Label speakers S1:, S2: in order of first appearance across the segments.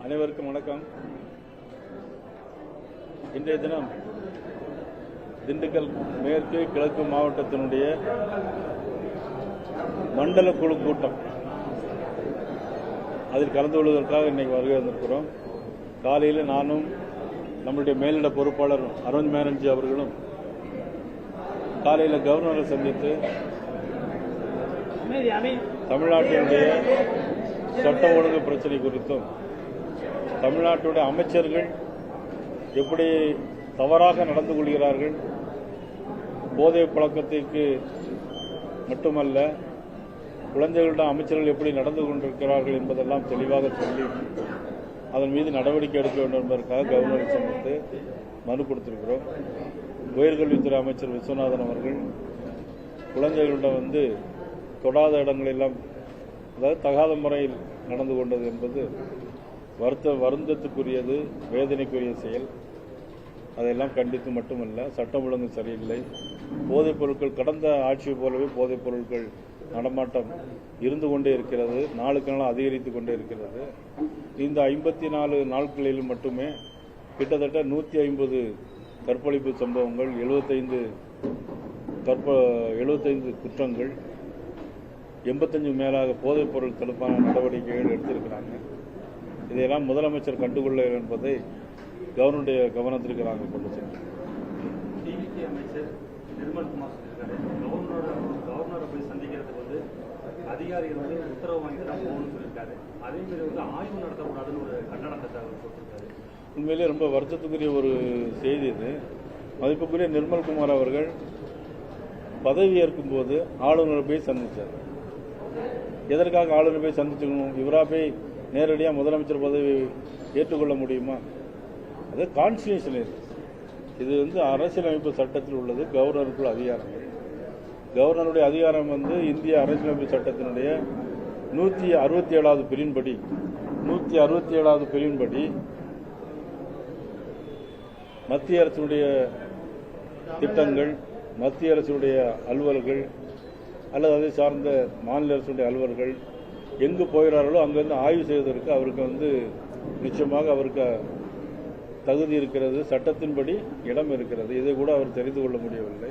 S1: அனைவருக்கும் வணக்கம். இன்றைய தினம் திண்டுக்கல் மேற்கு கிழக்கு மாவட்டத்தினுடைய மண்டல குழு கூட்டம், அதில் கலந்து கொள்வதற்காக இன்னைக்கு வருகை வந்திருக்கிறோம். காலையில் நானும் நம்முடைய மேலிட பொறுப்பாளர் அரவிந்த் பானர்ஜி அவர்களும் காலையில் கவர்னரை சந்தித்து தமிழ்நாட்டினுடைய சட்ட ஒழுங்கு பிரச்சனை குறித்தும் தமிழ்நாட்டுடைய அமைச்சர்கள் எப்படி தவறாக நடந்து கொள்கிறார்கள், போதை பழக்கத்திற்கு மட்டுமல்ல குழந்தைகளிடம் அமைச்சர்கள் எப்படி நடந்து கொண்டிருக்கிறார்கள் என்பதெல்லாம் தெளிவாக சொல்லி அதன் மீது நடவடிக்கை எடுக்க வேண்டும் என்பதற்காக கவர்னரை சந்தித்து மனு கொடுத்திருக்கிறோம். உயர்கல்வித்துறை அமைச்சர் விஸ்வநாதன் அவர்கள் குழந்தைகளிடம் தொடாத இடங்களெல்லாம், அதாவது தகாத முறையில் நடந்து கொண்டது என்பது வருந்தத்துக்குரியது, வேதனைக்குரிய செயல். அதையெல்லாம் கண்டித்து மட்டுமல்ல, சட்டம் ஒழுங்கு சரியில்லை, போதைப் பொருட்கள் கடந்த ஆட்சியை போலவே போதைப் பொருட்கள் நடமாட்டம் இருந்து கொண்டே இருக்கிறது, நாளுக்கு நாள் அதிகரித்து கொண்டே இருக்கிறது. இந்த 54 நாட்களில் மட்டுமே கிட்டத்தட்ட 150 கற்பழிப்பு சம்பவங்கள், 75 குற்றங்கள், 85 மேலாக போதைப் பொருள் தடுப்பான நடவடிக்கைகள் எடுத்திருக்கிறாங்க. இதையெல்லாம் முதலமைச்சர் கண்டுகொள்ள என்பதை கவர்னருடைய கவனத்திற்கு நாங்கள் கொண்டு சென்றோம்.
S2: டிவிகே அமைச்சர் நிர்மல்குமார் சொல்லியிருக்காரு, கவர்னரை போய் சந்திக்கிறதுக்கு அதிகாரிகள் உத்தரவு வாங்கி தான் போகணும்னு சொல்லியிருக்காரு. அதே மாதிரி ஆய்வு நடத்தக்கூடாதுன்னு ஒரு கண்டனத்தை அவர் கொடுத்திருக்காரு.
S1: உண்மையிலே ரொம்ப வருத்தத்துக்குரிய ஒரு செய்தி இது. மதிப்புக்குரிய நிர்மல்குமார் அவர்கள் பதவி ஏற்கும் போது ஆளுநரை போய் சந்தித்தார். எதற்காக ஆளுநரை போய் சந்திச்சுக்கணும்? இவரா போய் நேரடியாக முதலமைச்சர் பதவி ஏற்றுக்கொள்ள முடியுமா? அது கான்ஸ்டிடியூஷன். இது அரசியலமைப்பு சட்டத்தில் உள்ளது. கவர்னருக்குள்ள அதிகாரங்கள், கவர்னருடைய அதிகாரம் இந்திய அரசியலமைப்பு சட்டத்தினுடைய 167வது பிரிவின்படி மத்திய அரசுடைய திட்டங்கள், மத்திய அரசுடைய அலுவலர்கள் அல்லது அதை சார்ந்த மாநில அரசுடைய அலுவலர்கள் எங்கு போகிறார்களோ அங்கிருந்து ஆய்வு செய்வதற்கு அவருக்கு நிச்சயமாக அவருக்கு தகுதி இருக்கிறது, சட்டத்தின்படி இடம் இருக்கிறது. இதை கூட அவர் தெரிந்து கொள்ள முடியவில்லை.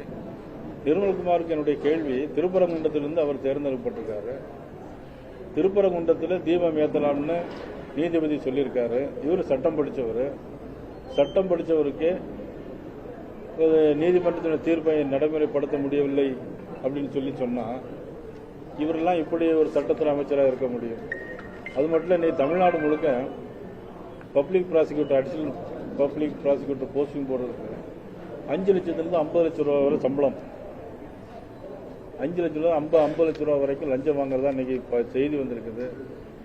S1: நிர்மல்குமாருக்கு என்னுடைய கேள்வி, திருப்பரங்குன்றத்திலிருந்து அவர் தேர்ந்தெடுக்கப்பட்டிருக்காரு. திருப்பரங்குன்றத்தில் தீபம் ஏற்றலாம்னு நீதிபதி சொல்லியிருக்காரு. இவர் சட்டம் படித்தவருக்கு நீதிமன்றத்தினுடைய தீர்ப்பை நடைமுறைப்படுத்த முடியவில்லை அப்படின்னு சொன்னால் இவரெல்லாம் இப்படி ஒரு சட்டத்துறை அமைச்சராக இருக்க முடியும்? அது மட்டும் இல்லை, தமிழ்நாடு முழுக்க public prosecutor, additional public prosecutor posting போடுறதுக்கு 5 லட்சத்திலிருந்து 50 லட்ச ரூபா வரை சம்பளம், 5 லட்ச ரூபா 50 லட்ச ரூபா வரைக்கும் லஞ்சம் வாங்குறதா இன்னைக்கு செய்தி வந்திருக்குது.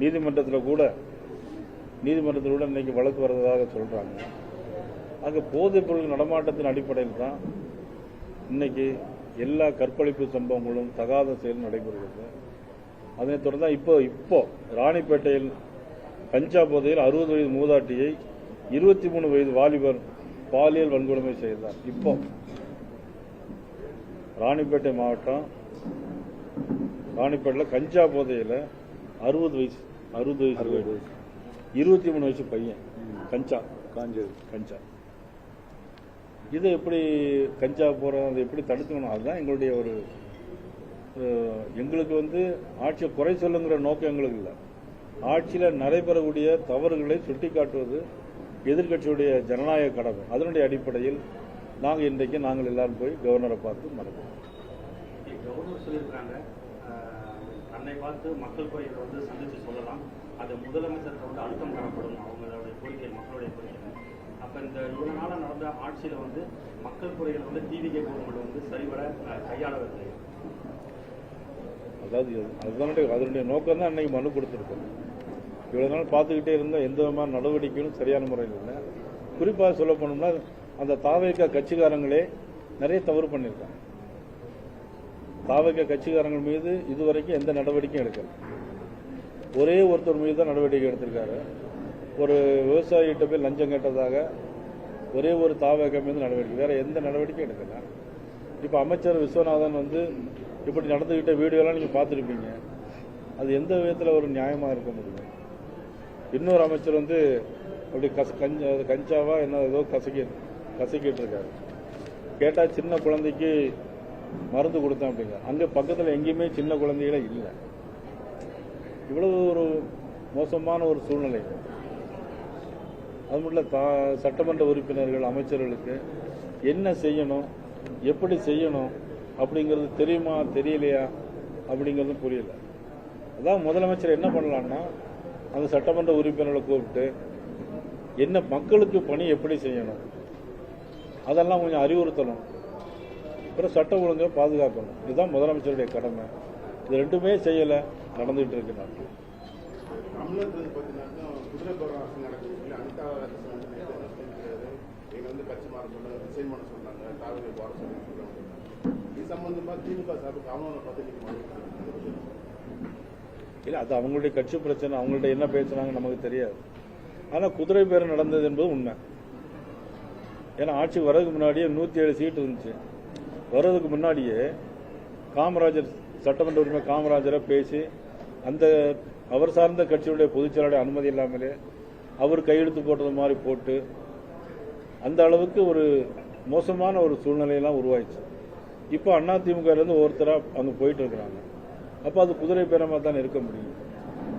S1: நீதிமன்றத்தில் கூட இன்னைக்கு வழக்கு வர்றதாக சொல்றாங்க. ஆக போதைப் பொருள் நடமாட்டத்தின் அடிப்படையில் தான் இன்னைக்கு எல்லா கற்பழிப்பு சம்பவங்களும் தகாத செயல் நடைபெறுகிறது. அதனைத் தொடர்ந்து இப்போ ராணிப்பேட்டையில் கஞ்சா போதையில் 60 வயது மூதாட்டியை 23 வயது வாலிபர் பாலியல் வன்கொடுமை செய்தார். இப்போ ராணிப்பேட்டை மாவட்டம், ராணிப்பேட்டையில் கஞ்சா போதையில் 60 வயசு 23 வயசு பையன் கஞ்சா. இதை எப்படி கஞ்சா போகிறோம், அதை எப்படி தடுக்கணும்? அதுதான் எங்களுடைய எங்களுக்கு ஆட்சியை குறை சொல்லுங்கிற நோக்கம் எங்களுக்கு இல்லை. ஆட்சியில் நடைபெறக்கூடிய தவறுகளை சுட்டிக்காட்டுவது எதிர்கட்சியுடைய ஜனநாயக கடமை. அதனுடைய அடிப்படையில் நாங்கள் எல்லாரும் போய் கவர்னரை பார்த்து மறப்போம்.
S2: கவர்னர் சொல்லியிருக்காங்க, தன்னை பார்த்து மக்கள் குறைகளை சந்தித்து சொல்லலாம், அது முதலமைச்சருக்கு அழுத்தம் தரப்படும், அவங்களுடைய கோரிக்கை, மக்களுடைய கோரிக்கை. அப்போ இந்த இவ்வளவு நாளாக நடந்த ஆட்சியில் மக்கள் குறைகளை டிவிகே கவர்மெண்ட் சரிவர கையாளவில்லை.
S1: அதாவது அதனுடைய நோக்கம் தான் அன்னைக்கு மனு கொடுத்துருக்கோம். இவ்வளவு நாள் பார்த்துக்கிட்டே இருந்தால் எந்த விதமான நடவடிக்கைகளும் சரியான முறையில் இல்லை. குறிப்பாக சொல்ல போனோம்னா அந்த தாவேக கட்சிக்காரங்களே நிறைய தவறு பண்ணியிருக்காங்க. தாவேக கட்சிக்காரங்கள் மீது இதுவரைக்கும் எந்த நடவடிக்கையும் எடுக்கல. ஒரே ஒருத்தர் மீது தான் நடவடிக்கை எடுத்திருக்காரு. ஒரு விவசாயிகிட்ட போய் லஞ்சம் கேட்டதாக ஒரே ஒரு தாவேக மீது நடவடிக்கை, வேற எந்த நடவடிக்கையும் எடுக்கல. இப்போ அமைச்சர் விஸ்வநாதன் இப்படி நடந்துகிட்ட வீடியோலாம் நீங்க பார்த்துருப்பீங்க. அது எந்த விதத்தில் ஒரு நியாயமாக இருக்க முடியும்? இன்னொரு அமைச்சர் வந்து அப்படி கஞ்சாவா என்ன ஏதோ கசக்கிட்டு இருக்காரு. கேட்டால் சின்ன குழந்தைக்கு மருந்து கொடுத்தேன் அப்படிங்க. அங்கே பக்கத்தில் எங்கேயுமே சின்ன குழந்தைகளே இல்லை. இவ்வளவு ஒரு மோசமான ஒரு சூழ்நிலை. அது மட்டும் சட்டமன்ற உறுப்பினர்கள் அமைச்சர்களுக்கு என்ன செய்யணும், எப்படி செய்யணும் அப்படிங்கிறது தெரியுமா தெரியலையா அப்படிங்கிறது புரியல. அதான் முதலமைச்சர் என்ன பண்ணலான்னா, அந்த சட்டமன்ற உறுப்பினர்களை கூப்பிட்டு என்ன மக்களுக்கு பணி எப்படி செய்யணும் அதெல்லாம் கொஞ்சம் அறிவுறுத்தணும். அப்புறம் சட்ட ஒழுங்கை பாதுகாக்கணும். இதுதான் முதலமைச்சருடைய கடமை. இது ரெண்டுமே செய்யலை, நடந்துகிட்டு இருக்கு. நாட்டில்
S3: தமிழகத்தில் பார்த்தீங்கன்னா குதிரை போராட்டம் நடக்குது. அனிதா எங்களை வந்து கட்சி மாற சொன்னாங்க, ரிசைன் பண்ண சொன்னாங்க, தாவரை போட சொல்றாங்க. இது சம்பந்தமா திமுக சார்பு காவலனை பார்த்து
S1: இல்லை, அது அவங்களுடைய கட்சி பிரச்சனை. அவங்கள்ட்ட என்ன பேசுனாங்க நமக்கு தெரியாது. ஆனால் குதிரை பேரம் நடந்தது என்பது உண்மை. ஏன்னா ஆட்சி வர்றதுக்கு முன்னாடியே 107 சீட்டு இருந்துச்சு. வர்றதுக்கு முன்னாடியே காமராஜர் சட்டமன்ற உறுப்பினர் காமராஜரை பேசி அந்த அவர் சார்ந்த கட்சியுடைய பொதுச்செயலாளருடைய அனுமதி இல்லாமலே அவர் கையெழுத்து போட்டது மாதிரி போட்டு அந்த அளவுக்கு ஒரு மோசமான ஒரு சூழ்நிலையெல்லாம் உருவாயிடுச்சு. இப்போ அதிமுகலேருந்து ஒருத்தராக அங்கே போயிட்டு இருக்கிறாங்க. அப்போ அது குதிரை பேரமாக தான் இருக்க முடியும்.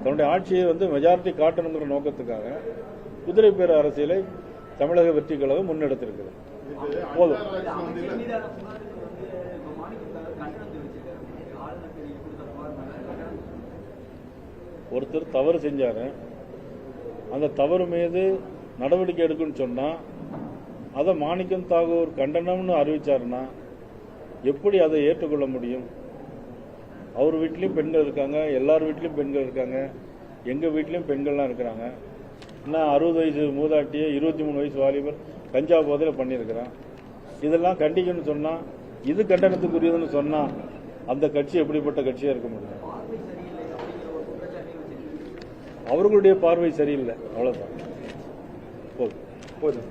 S1: தன்னுடைய ஆட்சியை வந்து மெஜாரிட்டி காட்டணுங்கிற நோக்கத்துக்காக குதிரை பேர அரசியலை தமிழக வெற்றி கழகம் முன்னெடுத்திருக்கிறது. போதும். ஒருத்தர் தவறு செஞ்சாரு, அந்த தவறு மீது நடவடிக்கை எடுக்குன்னு சொன்னா அதை மாணிக்கம் தாகூர் கண்டனம்னு அறிவிச்சாருன்னா எப்படி அதை ஏற்றுக்கொள்ள முடியும்? அவர் வீட்லயும் பெண்கள் இருக்காங்க, எல்லார் வீட்லயும் பெண்கள் இருக்காங்க, எங்க வீட்லயும் பெண்கள்லாம் இருக்கிறாங்க. நான் 60 வயசு மூதாட்டியை 23 வயசு வாலிபர் கஞ்சா போதையில் பண்ணியிருக்கிறான். இதெல்லாம் கண்டிக்கணும்னு சொன்னா, இது கண்டனத்துக்குரியதுன்னு சொன்னா அந்த கட்சி எப்படிப்பட்ட கட்சியா இருக்க முடியும்? அவர்களுடைய பார்வை சரியில்லை, அவ்வளவுதான். போதும்.